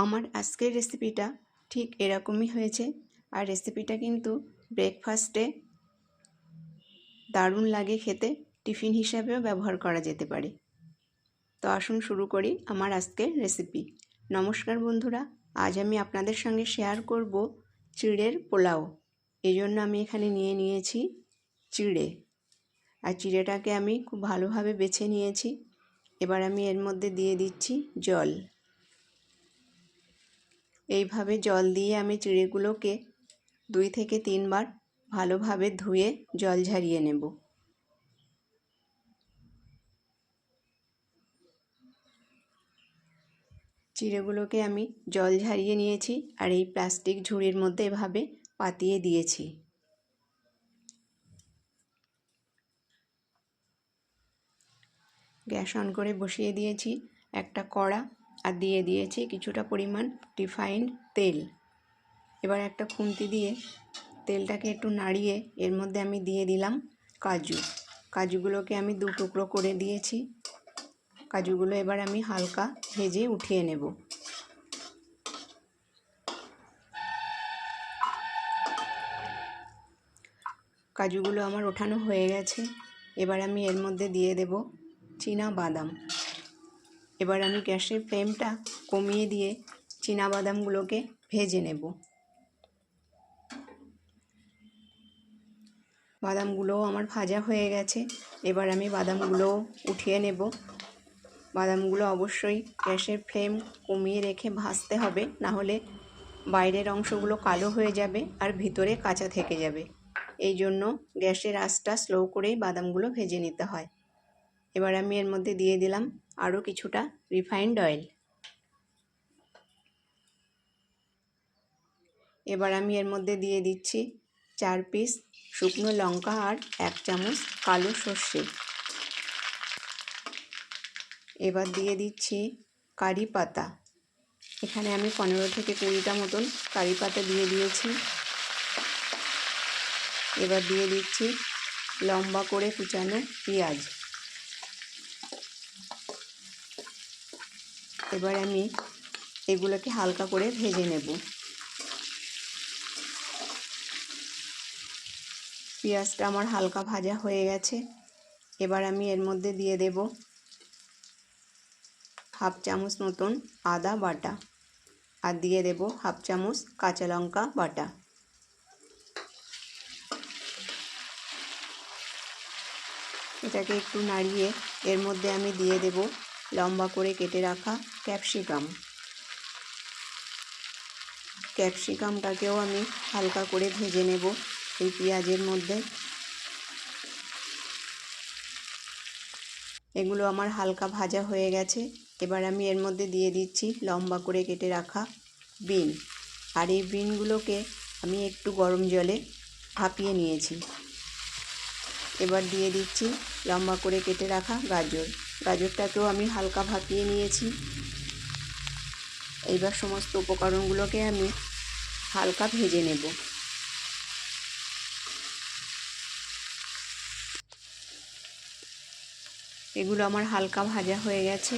আমার আজকের রেসিপিটা ঠিক এরকমই হয়েছে। আর রেসিপিটা কিন্তু ব্রেকফাস্টে দারুণ লাগে খেতে, টিফিন হিসাবেও ব্যবহার করা যেতে পারে। তো আসুন শুরু করি আমার আজকের রেসিপি। নমস্কার বন্ধুরা, আজ আমি আপনাদের সঙ্গে শেয়ার করব চিড়ের পোলাও। এই জন্য আমি এখানে নিয়েছি চিড়ে, আর চিড়েটাকে আমি খুব ভালোভাবে বেছে নিয়েছি। এবার আমি এর মধ্যে দিয়ে দিচ্ছি জল। এইভাবে জল দিয়ে আমি চিড়েগুলোকে 2 থেকে 3 বার ভালোভাবে ধুয়ে জল ঝরিয়ে নেব। চিড়েগুলোকে আমি জল ঝরিয়ে নিয়েছি আর এই প্লাস্টিক ঝুড়ির মধ্যে এভাবে পাতিয়ে দিয়েছি। গ্যাস অন করে বসিয়ে দিয়েছি একটা কড়া, আর দিয়ে দিয়েছি কিছুটা পরিমাণ রিফাইন্ড তেল। এবার একটা খুন্তি দিয়ে তেলটাকে একটু নাড়িয়ে এর মধ্যে আমি দিয়ে দিলাম কাজুগুলোকে আমি 2 টুকরো করে দিয়েছি। কাজুগুলো এবার আমি হালকা ভেজে উঠিয়ে নেব। কাজুগুলো আমার ওঠানো হয়ে গেছে। এবার আমি এর মধ্যে দিয়ে দেব চীনা বাদাম। এবার আমি গ্যাসের ফ্লেমটা কমিয়ে দিয়ে চীনা বাদামগুলোকে ভেজে নেব। বাদামগুলোও আমার ভাজা হয়ে গেছে। এবার আমি বাদামগুলোও উঠিয়ে নেব। বাদামগুলো অবশ্যই গ্যাসের ফ্লেম কমিয়ে রেখে ভাজতে হবে, না হলে বাইরের অংশগুলো কালো হয়ে যাবে আর ভিতরে কাঁচা থেকে যাবে। এই জন্য গ্যাসের আঁচটা স্লো করেই বাদামগুলো ভেজে নিতে হয়। এবার আমি এর মধ্যে দিয়ে দিলাম আরও কিছুটা রিফাইন্ড অয়েল। এবার আমি এর মধ্যে দিয়ে দিচ্ছি 4 পিস শুকনো লঙ্কা আর 1 চামচ কালো সর্ষে। এবার দিয়ে দিচ্ছি কারি পাতা। এখানে আমি 15 থেকে 20টা মতন কারি পাতা দিয়ে দিয়েছি। এবার দিয়ে দিচ্ছি লম্বা করে কুচানো পেঁয়াজ। এবার আমি এগুলোকে হালকা করে ভেজে নেব। পেঁয়াজটা আমার হালকা ভাজা হয়ে গেছে। এবার আমি এর মধ্যে দিয়ে দেব 1/2 চামচ মতন আদা বাটা, আর দিয়ে দেব 1/2 চামচ কাঁচা লঙ্কা বাটা। এটাকে একটু নাড়িয়ে এর মধ্যে আমি দিয়ে দেব লম্বা করে কেটে রাখা ক্যাপসিকামটাকেও আমি হালকা করে ভেজে নেব এই পেঁয়াজের মধ্যে। এগুলো আমার হালকা ভাজা হয়ে গেছে। এবার আমি এর মধ্যে দিয়ে দিচ্ছি লম্বা করে কেটে রাখা বিন, আর এই বিনগুলোকে আমি একটু গরম জলে ভাপিয়ে নিয়েছি। এবার দিয়ে দিচ্ছি লম্বা করে কেটে রাখা গাজরটাকেও আমি হালকা ভাপিয়ে নিয়েছি। এইবার সমস্ত উপকরণগুলোকে আমি হালকা ভেজে নেব। এগুলো আমার হালকা ভাজা হয়ে গেছে।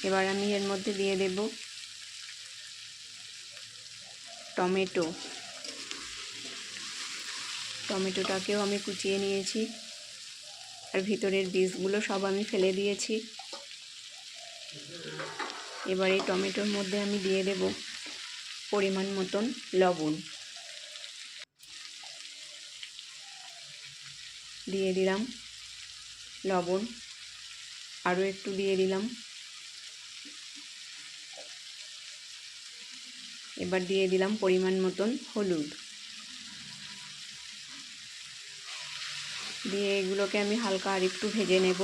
এবার আমি এর মধ্যে দিয়ে দেব টমেটোটাকেও আমি কুচিয়ে নিয়েছি, আর ভিতরের বীজগুলো সব আমি ফেলে দিয়েছি। এবার এই টমেটোর মধ্যে আমি দিয়ে দেব পরিমাণ মতন লবণ। দিয়ে দিলাম লবণ, আরও একটু দিয়ে দিলাম। এবার দিয়ে দিলাম পরিমাণ মতন হলুদ। দিয়ে এগুলোকে আমি হালকা আর একটু ভেজে নেব।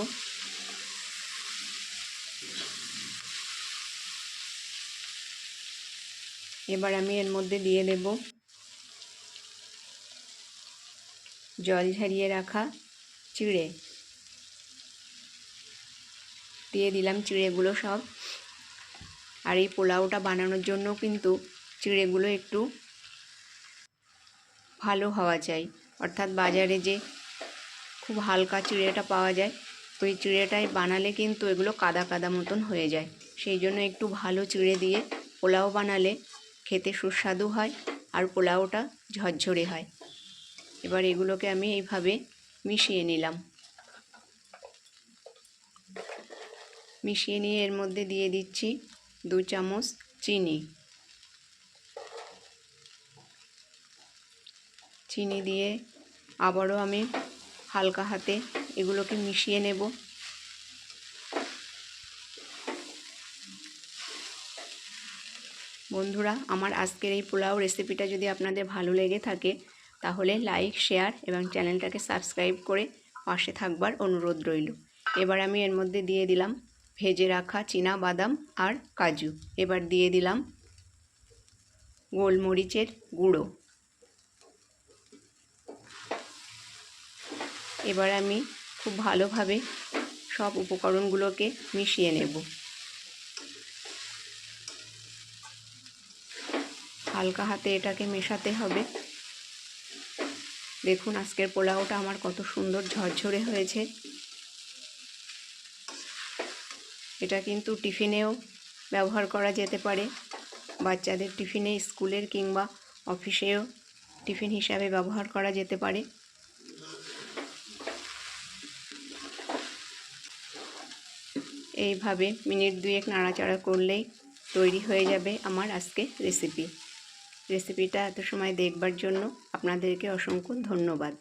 এবার আমি এর মধ্যে দিয়ে দেব জল ঝরিয়ে রাখা চিড়ে। দিয়ে দিলাম চিড়েগুলো সব। আর এই পোলাওটা বানানোর জন্য কিন্তু চিড়েগুলো একটু ভালো হওয়া চাই, অর্থাৎ বাজারে যে খুব হালকা চিড়েটা পাওয়া যায় ওই চিড়েটাই বানালে কিন্তু এগুলো কাদা কাদা মতন হয়ে যায়, সেই জন্য একটু ভালো চিড়ে দিয়ে পোলাও বানালে খেতে সুস্বাদু হয় আর পোলাওটা ঝরঝরে হয়। এবার এগুলোকে আমি এইভাবে মিশিয়ে নিলাম। মিশিয়ে নিয়ে এর মধ্যে দিয়ে দিচ্ছি 2 চামচ চিনি। চিনি দিয়ে আবারও আমি হালকা হাতে এগুলোকে মিশিয়ে নেব। বন্ধুরা, আমার আজকের এই পোলাও রেসিপিটা যদি আপনাদের ভালো লেগে থাকে তাহলে লাইক, শেয়ার এবং চ্যানেলটাকে সাবস্ক্রাইব করে পাশে থাকবার অনুরোধ রইল। এবার আমি এর মধ্যে দিয়ে দিলাম ভেজে রাখা চীনা বাদাম আর কাজু। এবার দিয়ে দিলাম গোলমরিচের গুঁড়ো। এবার আমি খুব ভালোভাবে সব উপকরণগুলোকে মিশিয়ে নেব। হালকা হাতে এটাকে মেশাতে হবে। দেখুন আজকের পোলাওটা আমার কত সুন্দর ঝরঝরে হয়েছে। এটা কিন্তু টিফিনেও ব্যবহার করা যেতে পারে, বাচ্চাদের টিফিনে, স্কুলের কিংবা অফিসেও টিফিন হিসাবে ব্যবহার করা যেতে পারে। এইভাবে মিনিট 2 নাড়াচাড়া করলেই তৈরি হয়ে যাবে আমার আজকে রেসিপিটা এত সময় দেখবার জন্য আপনাদেরকে অসংখ্য ধন্যবাদ।